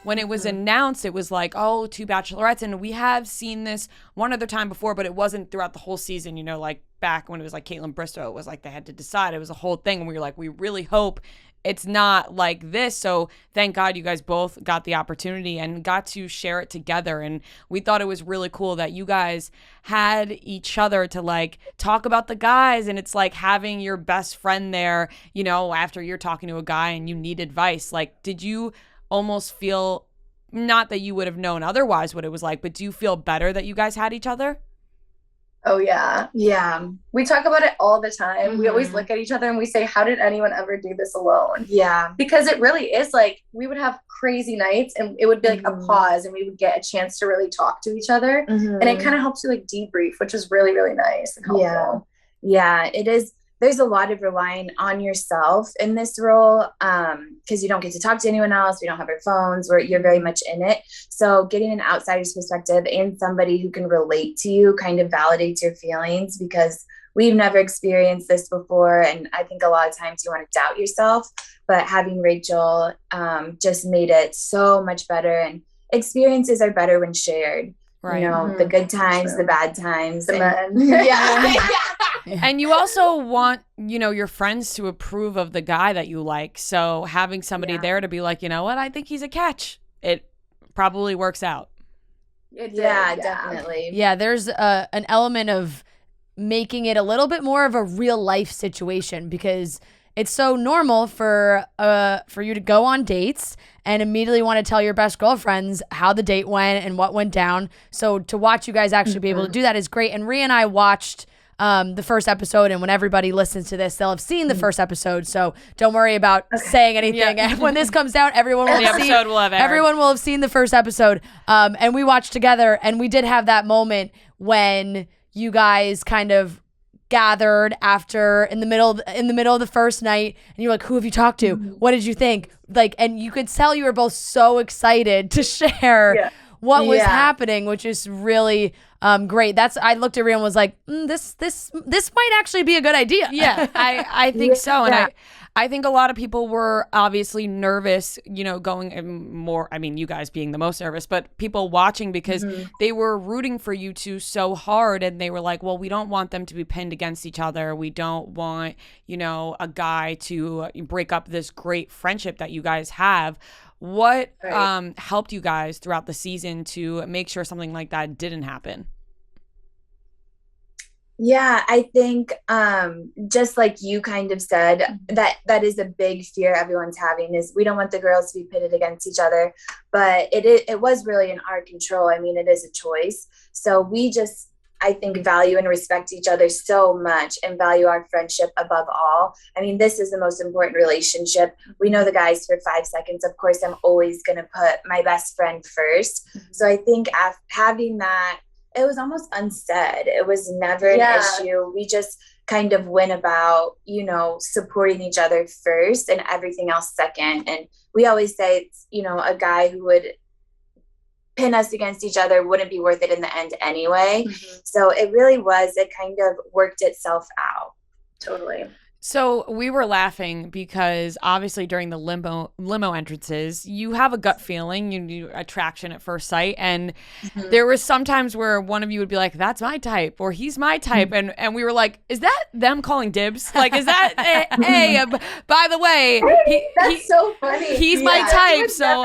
when it was announced, it was like, oh, 2 Bachelorettes. And we have seen this one other time before, but it wasn't throughout the whole season, you know, like back when it was like Caitlin Bristow, it was like they had to decide. It was a whole thing. And we were like, we really hope it's not like this. So thank God you guys both got the opportunity and got to share it together. And we thought it was really cool that you guys had each other to like talk about the guys. And it's like having your best friend there, you know, after you're talking to a guy and you need advice. Like, did you almost feel, not that you would have known otherwise what it was like, but do you feel better that you guys had each other? Oh, yeah. Yeah. We talk about it all the time. We always look at each other and we say, how did anyone ever do this alone? Yeah. Because it really is like, we would have crazy nights and it would be like a pause and we would get a chance to really talk to each otother. And it kind of helps you like debrief, which is really, really nice and helpful. Yeah, it is. There's a lot of relying on yourself in this role because you don't get to talk to anyone else. We don't have our phones. You're very much in it. So getting an outsider's perspective and somebody who can relate to you kind of validates your feelings because we've never experienced this before. And I think a lot of times you want to doubt yourself. But having Rachel just made it so much better. And experiences are better when shared. Right. You know, the good times, the bad times. The men. Yeah. And you also want, you know, your friends to approve of the guy that you like. So having somebody there to be like, you know what, I think he's a catch. It probably works out. Definitely. Yeah, there's an element of making it a little bit more of a real life situation because it's so normal for you to go on dates and immediately want to tell your best girlfriends how the date went and what went down. So to watch you guys actually be able to do that is great. And Rhea and I watched the first episode, and when everybody listens to this, they'll have seen the first episode. So don't worry about saying anything. And when this comes out, everyone will have seen the first episode. And we watched together, and we did have that moment when you guys kind of gathered after in the middle of the first night, and you're like, who have you talked to? What did you think? Like, and you could tell you were both so excited to share what was happening, which is really great. I looked at Rhea and was like, this might actually be a good idea. Yeah, I think so. And I think a lot of people were obviously nervous, you know, going more, I mean, you guys being the most nervous, but people watching because they were rooting for you two so hard, and they were like, well, we don't want them to be pinned against each other. We don't want, you know, a guy to break up this great friendship that you guys have. What helped you guys throughout the season to make sure something like that didn't happen? Yeah, I think just like you kind of said, that is a big fear everyone's having is we don't want the girls to be pitted against each other, but it was really in our control. I mean, it is a choice. So we just, I think, value and respect each other so much and value our friendship above all. I mean, this is the most important relationship. We know the guys for 5 seconds. Of course, I'm always going to put my best friend first. So I think having that, it was almost unsaid. It was never an issue. We just kind of went about, you know, supporting each other first and everything else second. And we always say, you know, a guy who would pin us against each other wouldn't be worth it in the end anyway. So it really was, it kind of worked itself out. Totally. So we were laughing because obviously during the limo entrances, you have a gut feeling, you do attraction at first sight. And there was sometimes where one of you would be like, that's my type, or he's my type. And we were like, is that them calling dibs? Like, is that, hey, by the way, that's so funny. He's my type. So,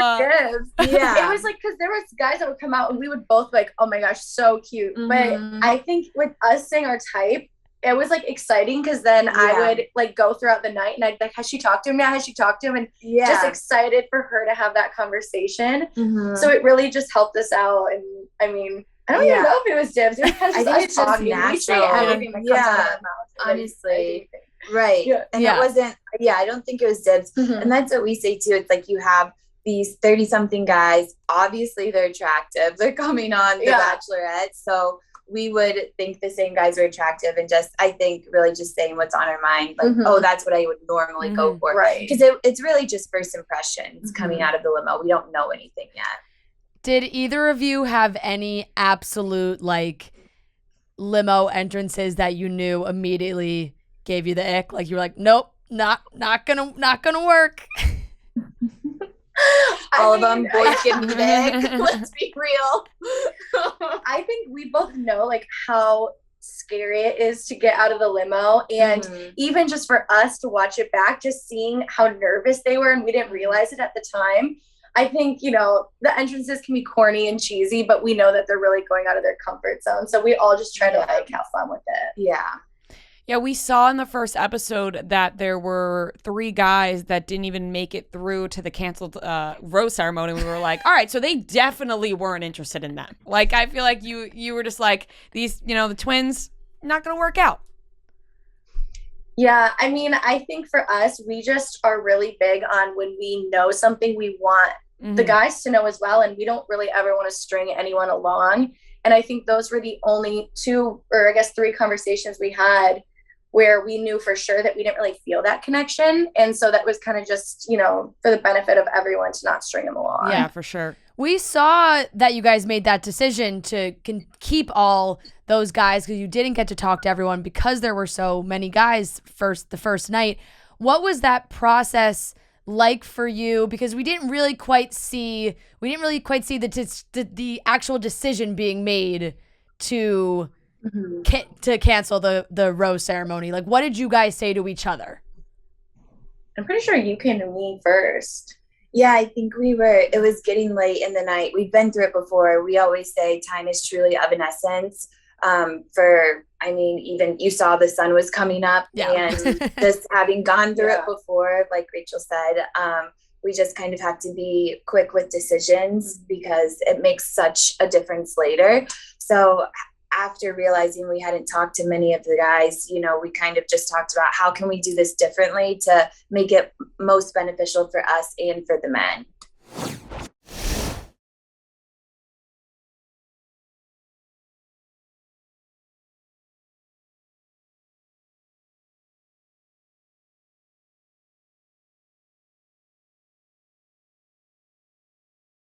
it was like, because there was guys that would come out and we would both be like, oh my gosh, so cute. But I think with us saying our type, it was like exciting because then I would like go throughout the night and I'd like, has she talked to him? Yeah, has she talked to him? And just excited for her to have that conversation. So it really just helped us out. And I mean, I don't even know if it was dibs. It was kind of just us talking. We say everything that comes out of our mouth. Honestly. Right. And it wasn't, I don't think it was dibs. And that's what we say too. It's like you have these 30-something guys. Obviously, they're attractive. They're coming on The Bachelorette. So we would think the same guys were attractive and just, I think, really just saying what's on our mind. Like, oh, that's what I would normally go for. Right. Because it's really just first impressions coming out of the limo. We don't know anything yet. Did either of you have any absolute, like, limo entrances that you knew immediately gave you the ick? Like, you were like, nope, not gonna work. all of them, boys give me dick. Let's be real. I think we both know like how scary it is to get out of the limo, and even just for us to watch it back, just seeing how nervous they were and we didn't realize it at the time. I think, you know, the entrances can be corny and cheesy, but we know that they're really going out of their comfort zone. So we all just try to like have fun with it. Yeah. Yeah, we saw in the first episode that there were 3 guys that didn't even make it through to the canceled rose ceremony. We were like, all right, so they definitely weren't interested in them. Like, I feel like you were just like, these, you know, the twins, not going to work out. Yeah, I mean, I think for us, we just are really big on when we know something, we want the guys to know as well. And we don't really ever want to string anyone along. And I think those were the only 2, or I guess 3 conversations we had where we knew for sure that we didn't really feel that connection. And so that was kind of just, you know, for the benefit of everyone to not string them along. Yeah, for sure. We saw that you guys made that decision to keep all those guys because you didn't get to talk to everyone because there were so many guys the first night. What was that process like for you? Because we didn't really quite see the actual decision being made to cancel the rose ceremony. Like, what did you guys say to each other? I'm pretty sure you came to me first. Yeah, I think it was getting late in the night. We've been through it before. We always say time is truly of an essence. Even you saw the sun was coming up, and just having gone through it before, like Rachel said, we just kind of have to be quick with decisions because it makes such a difference later. So after realizing we hadn't talked to many of the guys, you know, we kind of just talked about how can we do this differently to make it most beneficial for us and for the men.